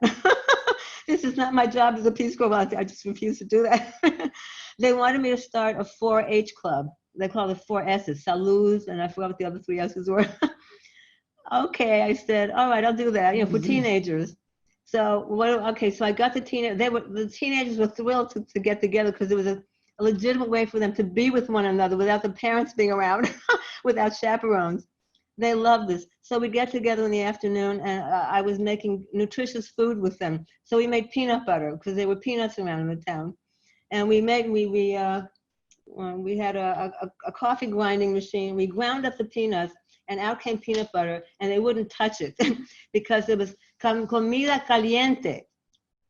This is not my job as a Peace Corps volunteer. I just refused to do that. They wanted me to start a 4-H club, they call it 4 S's, salud, and I forgot what the other 3 S's were. Okay, I said, all right, I'll do that, you know, for teenagers. So okay, so I got the teenagers were thrilled to get together because it was a legitimate way for them to be with one another without the parents being around, without chaperones. They loved this. So we get together in the afternoon, and I was making nutritious food with them. So we made peanut butter because there were peanuts around in the town, and we had a coffee grinding machine. We ground up the peanuts, and out came peanut butter, and they wouldn't touch it because it was comida caliente,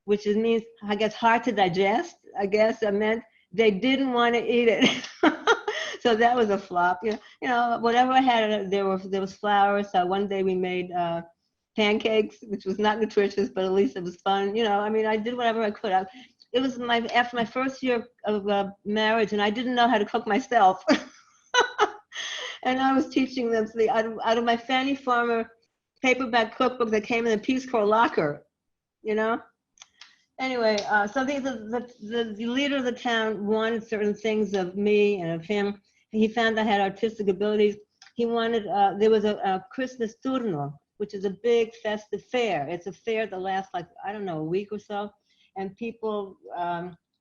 which means, I guess, hard to digest. I guess it meant they didn't want to eat it. So that was a flop. You know, whatever I had, there was flour. So one day we made pancakes, which was not nutritious, but at least it was fun. You know, I mean, I did whatever I could. It was after my first year of marriage, and I didn't know how to cook myself. And I was teaching them out of my Fannie Farmer paperback cookbook that came in a Peace Corps locker, you know? Anyway, so the leader of the town wanted certain things of me and of him. He found I had artistic abilities. He wanted, there was a Christmas turno, which is a big festive fair. It's a fair that lasts like, I don't know, a week or so. And people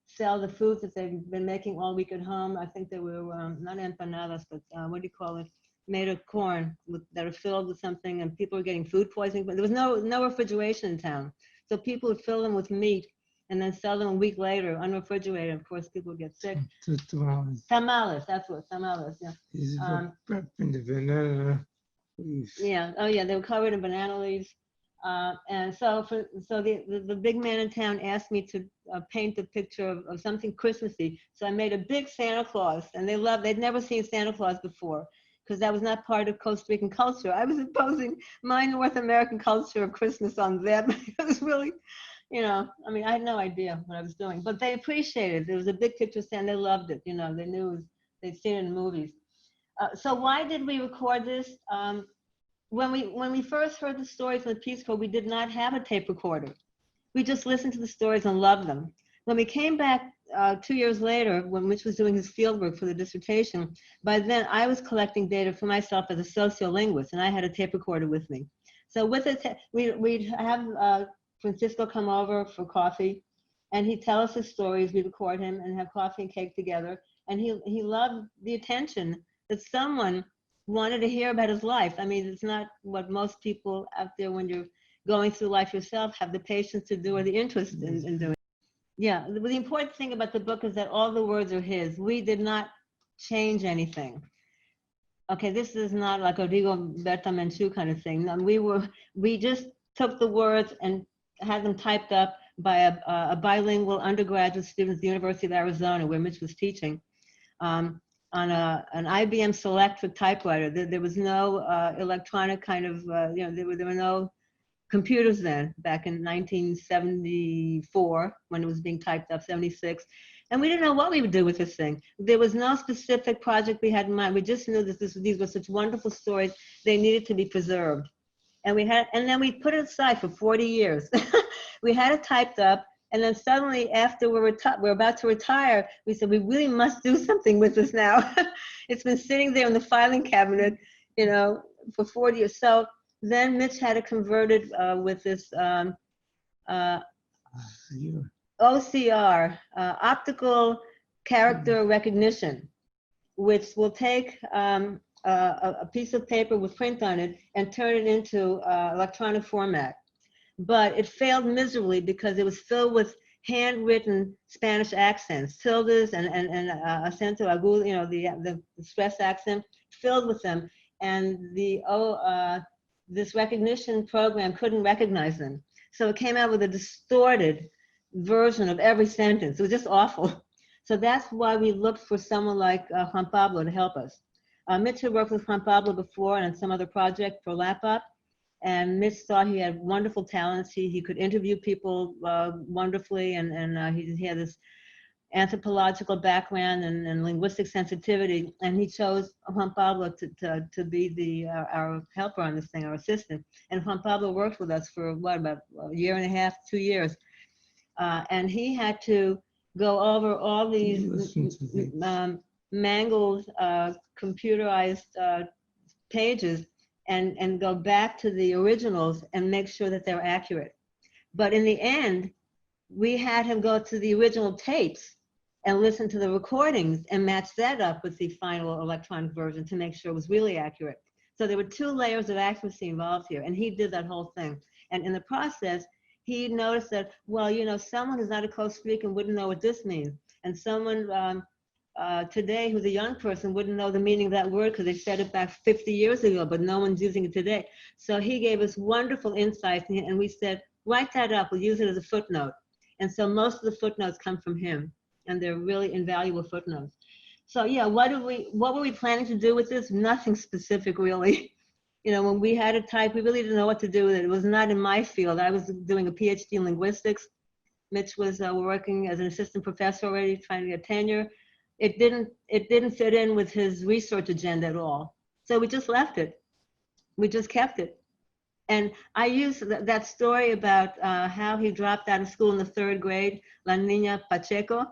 sell the foods that they've been making all week at home. I think they were not empanadas, but what do you call it? Made of corn that are filled with something, and people were getting food poisoning. But there was no refrigeration in town, so people would fill them with meat and then sell them a week later unrefrigerated. Of course, people would get sick. Tamales, that's what tamales. Yeah. Is wrapped in the banana leaves. Yeah. Oh, yeah. They were covered in banana leaves. And so the big man in town asked me to paint a picture of something Christmassy. So I made a big Santa Claus, and they'd never seen Santa Claus before because that was not part of Costa Rican culture. I was imposing my North American culture of Christmas on them. It was really, you know, I mean, I had no idea what I was doing, but they appreciated it. There was a big picture of Santa. They loved it. You know, they knew they'd seen it in movies. So why did we record this? When we first heard the stories from the Peace Corps, we did not have a tape recorder. We just listened to the stories and loved them. When we came back 2 years later, when Mitch was doing his fieldwork for the dissertation, by then I was collecting data for myself as a sociolinguist, and I had a tape recorder with me. So with it, we'd have Francisco come over for coffee, and he'd tell us his stories. We'd record him and have coffee and cake together. And he loved the attention that someone wanted to hear about his life. I mean, it's not what most people out there, when you're going through life yourself, have the patience to do or the interest in doing. Yeah, the important thing about the book is that all the words are his. We did not change anything. Okay, this is not like a Rigo Berta Menchú kind of thing. We just took the words and had them typed up by a bilingual undergraduate student at the University of Arizona, where Mitch was teaching, on an IBM Selectric typewriter. There was no electronic kind of, you know, there were no computers then, back in 1974, when it was being typed up, 76. And we didn't know what we would do with this thing. There was no specific project we had in mind. We just knew that these were such wonderful stories. They needed to be preserved. And then we put it aside for 40 years. We had it typed up. And then suddenly, after we're about to retire, we said, we really must do something with this now. It's been sitting there in the filing cabinet, you know, for 40 years. So then Mitch had it converted with this OCR, optical character recognition, which will take a piece of paper with print on it and turn it into electronic format. But it failed miserably because it was filled with handwritten Spanish accents, tildes and acento agudo, you know, the stress accent, filled with them. And this recognition program couldn't recognize them. So it came out with a distorted version of every sentence. It was just awful. So that's why we looked for someone like Juan Pablo to help us. Mitch had worked with Juan Pablo before and on some other project for LAPOP. And Mitch thought he had wonderful talents. He could interview people wonderfully, and he had this anthropological background and linguistic sensitivity. And he chose Juan Pablo to be our helper on this thing, our assistant. And Juan Pablo worked with us for what, about a year and a half, 2 years. And he had to go over all these mangled computerized pages and go back to the originals and make sure that they're accurate. But in the end, we had him go to the original tapes and listen to the recordings and match that up with the final electronic version to make sure it was really accurate. So there were 2 layers of accuracy involved here, and he did that whole thing. And in the process, he noticed that, well, you know, someone who's not a Costa Rican wouldn't know what this means. And someone today who's a young person wouldn't know the meaning of that word because they said it back 50 years ago, but no one's using it today. So he gave us wonderful insights, and we said, write that up, we'll use it as a footnote. And so most of the footnotes come from him, and they're really invaluable footnotes. So yeah, what were we planning to do with this? Nothing specific, really. You know, when we had it typed, we really didn't know what to do with it. It was not in my field. I was doing a PhD in linguistics. Mitch was working as an assistant professor already, trying to get tenure. It didn't fit in with his research agenda at all. So we just left it. We just kept it. And I used that story about how he dropped out of school in the 3rd grade, La Niña Pacheco.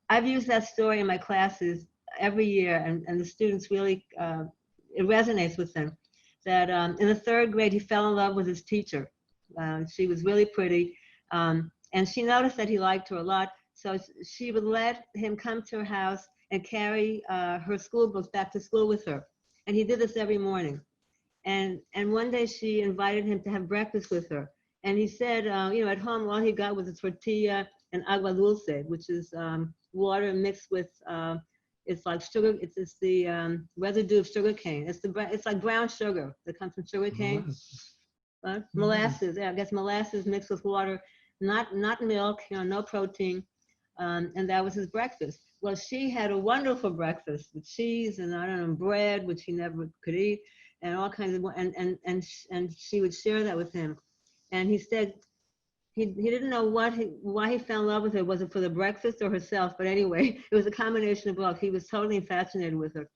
I've used that story in my classes every year, and the students really, it resonates with them. That in the 3rd grade, he fell in love with his teacher. She was really pretty, and she noticed that he liked her a lot. So she would let him come to her house and carry her school books back to school with her. And he did this every morning. And one day she invited him to have breakfast with her. And he said, you know, at home, all he got was a tortilla and agua dulce, which is water mixed with, it's like sugar, it's the residue of sugar cane. It's like brown sugar that comes from sugar cane. Molasses, yeah, I guess molasses mixed with water, not milk, you know, no protein. And that was his breakfast. Well, she had a wonderful breakfast with cheese and, I don't know, bread, which he never could eat, and all kinds of, and she would share that with him. And he said he didn't know why he fell in love with her. Was it for the breakfast or herself? But anyway, it was a combination of both. He was totally fascinated with her.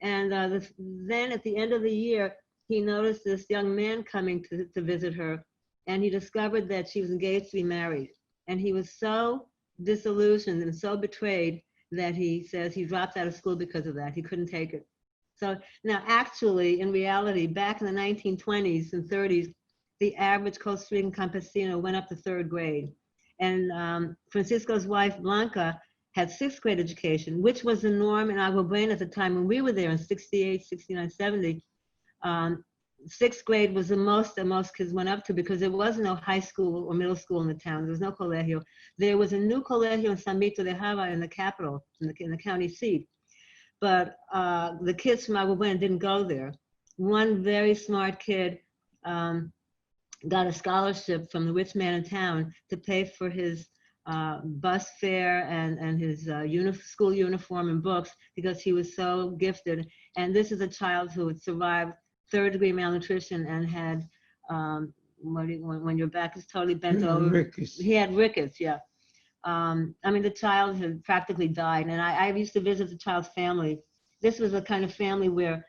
And then at the end of the year, he noticed this young man coming to visit her, and he discovered that she was engaged to be married. And he was so disillusioned and so betrayed that he says he dropped out of school because of that. He couldn't take it. So now actually, in reality, back in the 1920s and 30s, the average Costa Rican campesino went up to 3rd grade. And Francisco's wife, Blanca, had 6th grade education, which was the norm in Agua Buena at the time when we were there in 68, 69, 70. 6th grade was the most that most kids went up to because there was no high school or middle school in the town. There was no colegio. There was a new colegio in San Vito de Java in the capital, in the county seat. But the kids from Agua Buena didn't go there. One very smart kid got a scholarship from the rich man in town to pay for his bus fare and his school uniform and books because he was so gifted. And this is a child who had survived 3rd-degree malnutrition and had, when your back is totally bent over, Rickets. He had rickets, yeah. I mean, the child had practically died. And I used to visit the child's family. This was a kind of family where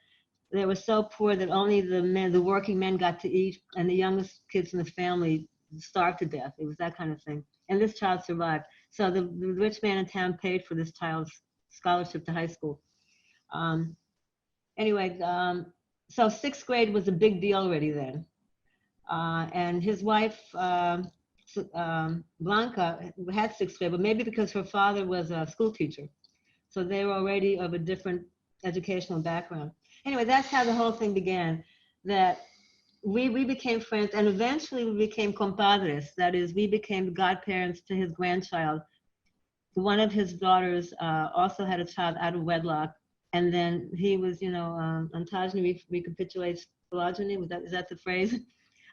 they were so poor that only the working men got to eat, and the youngest kids in the family starved to death. It was that kind of thing. And this child survived. So the rich man in town paid for this child's scholarship to high school. Anyway, so 6th grade was a big deal already then. And his wife, Blanca, had 6th grade, but maybe because her father was a school teacher. So they were already of a different educational background. Anyway, that's how the whole thing began, that we became friends, and eventually we became compadres. That is, we became godparents to his grandchild. One of his daughters also had a child out of wedlock, and then he was, you know, ontogeny recapitulates phylogeny. Is that the phrase?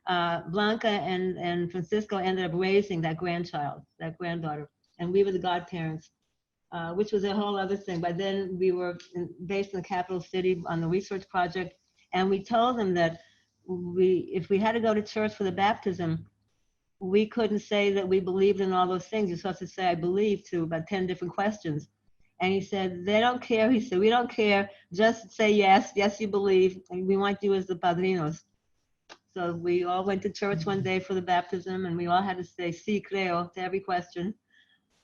Blanca and Francisco ended up raising that grandchild, that granddaughter, and we were the godparents, which was a whole other thing. By then, we were based in the capital city on the research project, and we told them that if we had to go to church for the baptism, we couldn't say that we believed in all those things. You're supposed to say, I believe, to about 10 different questions. And he said, they don't care. He said, we don't care. Just say yes. Yes, you believe. And we want you as the padrinos. So we all went to church one day for the baptism, and we all had to say, sí, creo, to every question.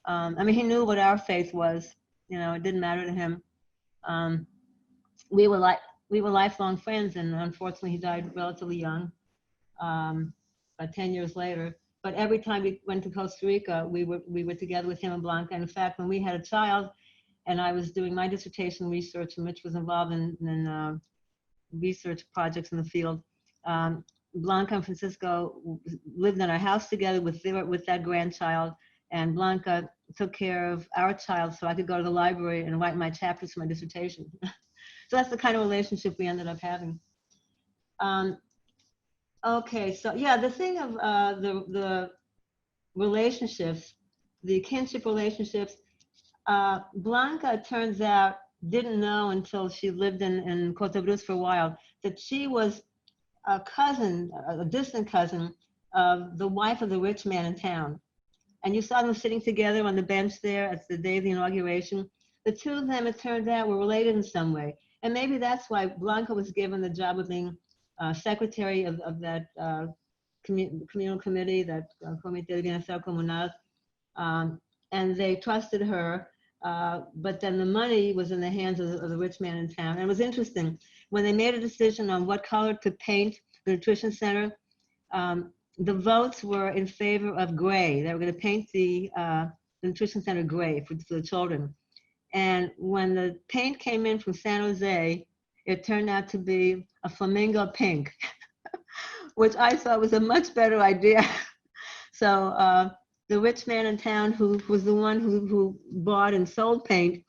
I mean, he knew what our faith was. You know, it didn't matter to him. We were lifelong friends, and unfortunately he died relatively young, about 10 years later. But every time we went to Costa Rica, we were together with him and Blanca. And in fact, when we had a child, and I was doing my dissertation research, and Mitch was involved in research projects in the field, Blanca and Francisco lived in our house together with that grandchild, and Blanca took care of our child so I could go to the library and write my chapters for my dissertation. So that's the kind of relationship we ended up having. Okay, so yeah, the thing of the relationships, the kinship relationships, Blanca, it turns out, didn't know until she lived in Potable for a while that she was a cousin, a distant cousin of the wife of the rich man in town. And you saw them sitting together on the bench there at the day of the inauguration. The two of them, it turned out, were related in some way. And maybe that's why Blanca was given the job of being secretary of that communal committee, that Comité de Bienestar Comunal. And they trusted her. But then the money was in the hands of the rich man in town. And it was interesting, when they made a decision on what color to paint the nutrition center, the votes were in favor of gray. They were going to paint the nutrition center gray for the children. And when the paint came in from San Jose, it turned out to be a flamingo pink, which I thought was a much better idea. So the rich man in town, who was the one who bought and sold paint,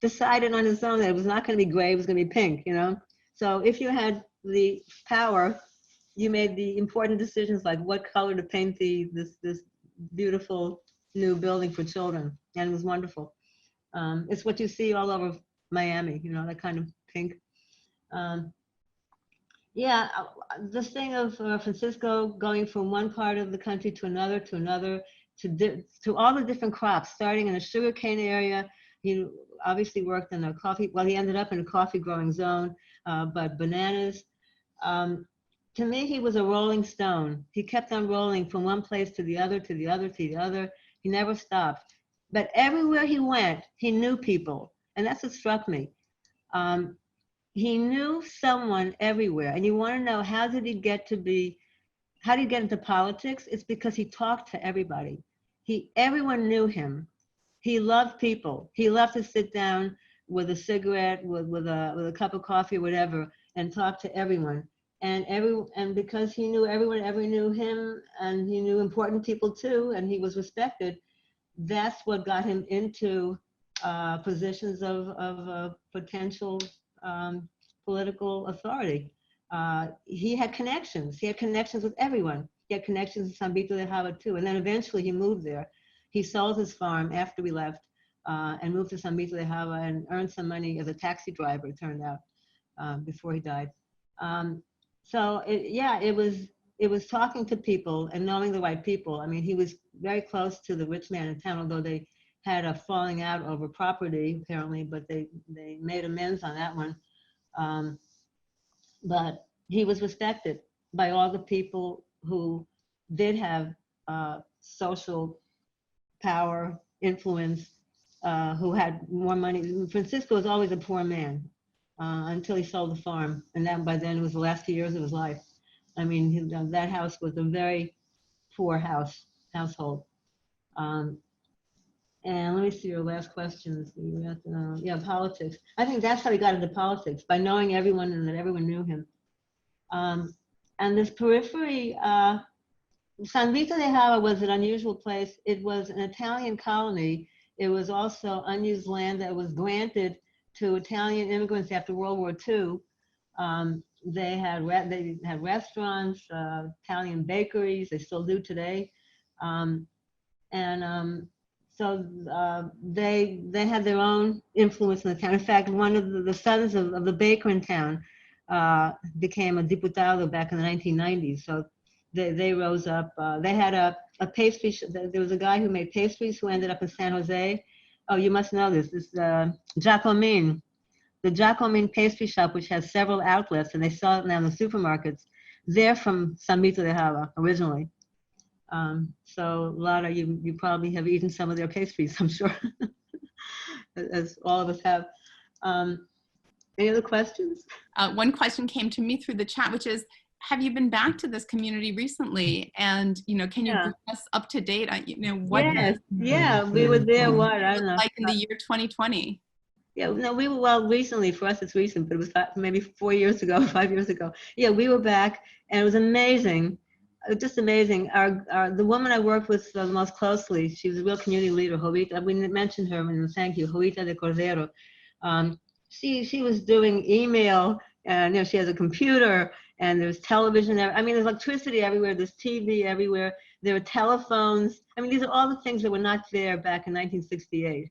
decided on his own that it was not going to be gray, it was going to be pink, you know? So if you had the power, you made the important decisions like what color to paint this beautiful new building for children, and it was wonderful. It's what you see all over Miami, you know, that kind of pink. Yeah, this thing of Francisco going from one part of the country to another, to all the different crops, starting in a sugarcane area. He obviously worked in a coffee, well, he ended up in a coffee growing zone, but bananas. To me, he was a rolling stone. He kept on rolling from one place to the other, to the other, to the other. He never stopped. But everywhere he went, he knew people. And that's what struck me. He knew someone everywhere. And you want to know, how did he get into politics? It's because he talked to everybody. Everyone knew him. He loved people. He loved to sit down with a cigarette, with a cup of coffee, whatever, and talk to everyone. And because he knew everyone knew him, and he knew important people too, and he was respected, that's what got him into positions of potential political authority. He had connections. He had connections with everyone. He had connections in San Vito de Java too. And then eventually he moved there. He sold his farm after we left and moved to San Vito de Java and earned some money as a taxi driver, it turned out, before he died. So it was talking to people and knowing the right people. I mean, he was very close to the rich man in town, although they had a falling out over property apparently, but they made amends on that one. But he was respected by all the people who did have social power, influence, who had more money. Francisco was always a poor man until he sold the farm. And then by then it was the last 2 years of his life. I mean, that house was a very poor household. And let me see your last questions. Yeah, politics. I think that's how he got into politics, by knowing everyone and that everyone knew him. And this periphery, San Vito de Java was an unusual place. It was an Italian colony. It was also unused land that was granted to Italian immigrants after World War II. They had restaurants, Italian bakeries. They still do today. So they had their own influence in the town. In fact, one of the sons of the baker in town became a diputado back in the 1990s. So they rose up. They had a pastry. There was a guy who made pastries who ended up in San Jose. Oh, you must know this. This Giacomine, the Giacomine pastry shop, which has several outlets, and they sell it now in the supermarkets. They're from San Vito de Java originally. So Lara, you probably have eaten some of their pastries, I'm sure, as all of us have. Any other questions? One question came to me through the chat, which is, have you been back to this community recently? And, you know, can you bring us up to date? You know, what Yes, yeah, we were there, what, I don't know. like in the year 2020? Yeah, no, we were, well, recently, for us it's recent, but it was maybe 4 years ago, 5 years ago. Yeah, we were back, and it was amazing, just amazing. The woman I worked with the most closely, she was a real community leader, Jovita, we mentioned her, and thank you, Jovita de Cordero. She was doing email, and you know, she has a computer, and there's television, I mean, there's electricity everywhere, there's TV everywhere, there are telephones. I mean, these are all the things that were not there back in 1968.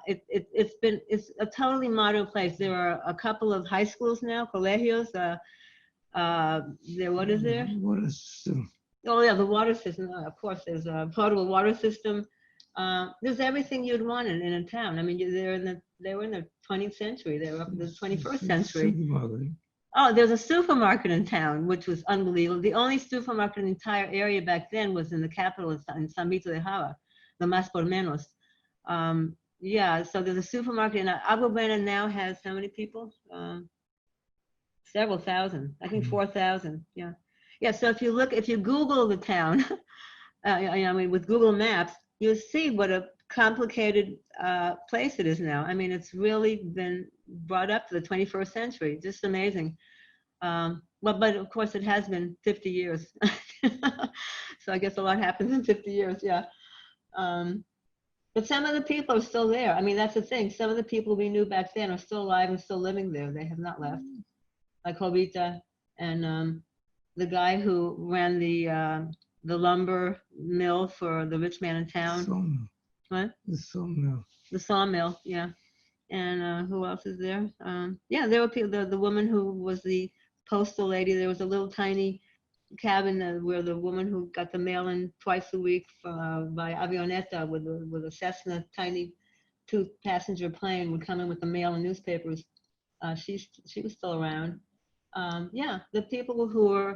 It's a totally modern place. There are a couple of high schools now, colegios. What is there? Water system. Oh yeah, the water system. Of course, there's a potable water system. There's everything you'd want in a town. I mean, they were in the 20th century. They were up in the 21st century. Oh, there's a supermarket in town, which was unbelievable. The only supermarket in the entire area back then was in the capital, in San Vito de Java, the Más por Menos. Yeah, so there's a supermarket, and Agua Buena now has how many people? Several thousand, I think 4,000, yeah. Yeah, so if you Google the town, I mean, with Google Maps, you'll see what a complicated place it is now. I mean, it's really been brought up to the 21st century, just amazing. Well, but of course it has been 50 years. So I guess a lot happens in 50 years, yeah. But some of the people are still there. I mean, that's the thing. Some of the people we knew back then are still alive and still living there. They have not left. Like Jovita and the guy who ran the lumber mill for the rich man in town. Sawmill. What? The sawmill. The sawmill, yeah. And who else is there? Yeah, there were people. The woman who was the postal lady. There was a little tiny cabin where the woman who got the mail in twice a week by avioneta with a Cessna tiny 2-passenger plane would come in with the mail and newspapers. She was still around. Yeah, the people who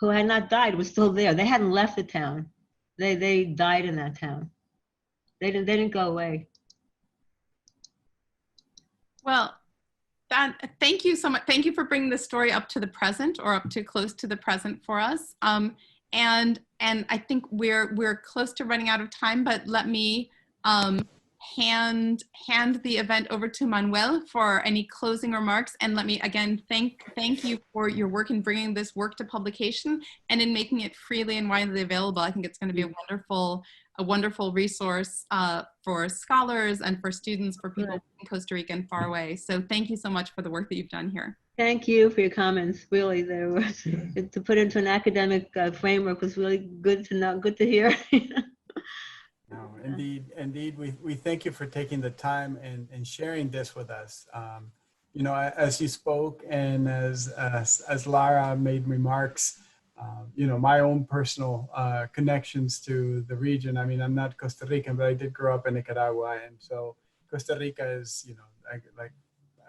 had not died were still there. They hadn't left the town. They died in that town. They didn't go away. Well, thank you so much. Thank you for bringing the story up to the present, or up to close to the present for us. And I think we're close to running out of time, but let me hand the event over to Manuel for any closing remarks. And let me again thank you for your work in bringing this work to publication and in making it freely and widely available. I think it's going to be a wonderful resource for scholars and for students, for people in Costa Rica and far away. So thank you so much for the work that you've done here. Thank you for your comments. Really, they were to put into an academic framework was really good to hear. No, indeed, we thank you for taking the time and sharing this with us. You know, as you spoke and as Lara made remarks, you know, my own personal connections to the region. I mean, I'm not Costa Rican, but I did grow up in Nicaragua, and so Costa Rica is, you know, like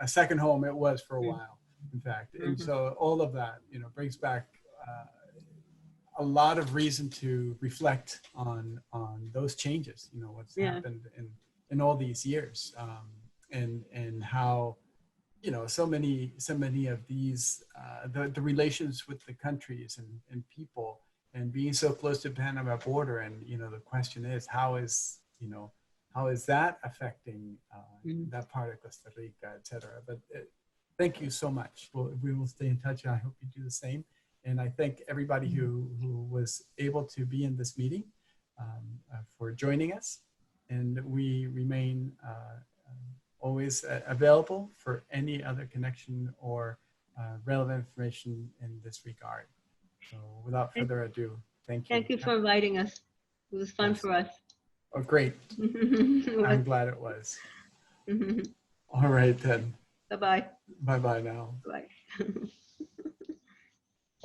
a second home. It was for a while, in fact, and so all of that, you know, brings back a lot of reason to reflect on those changes. You know, what's happened in all these years, and how, you know, so many of these the relations with the countries and people, and being so close to the Panama border. And you know, the question is, how is that affecting that part of Costa Rica, et cetera. But thank you so much. We will stay in touch, and I hope you do the same. And I thank everybody who was able to be in this meeting for joining us. And we remain always available for any other connection or relevant information in this regard. So without further ado, thank you. Thank you for inviting us. It was fun for us. Oh, great. I'm glad it was. All right then. Bye-bye. Bye-bye now. Bye.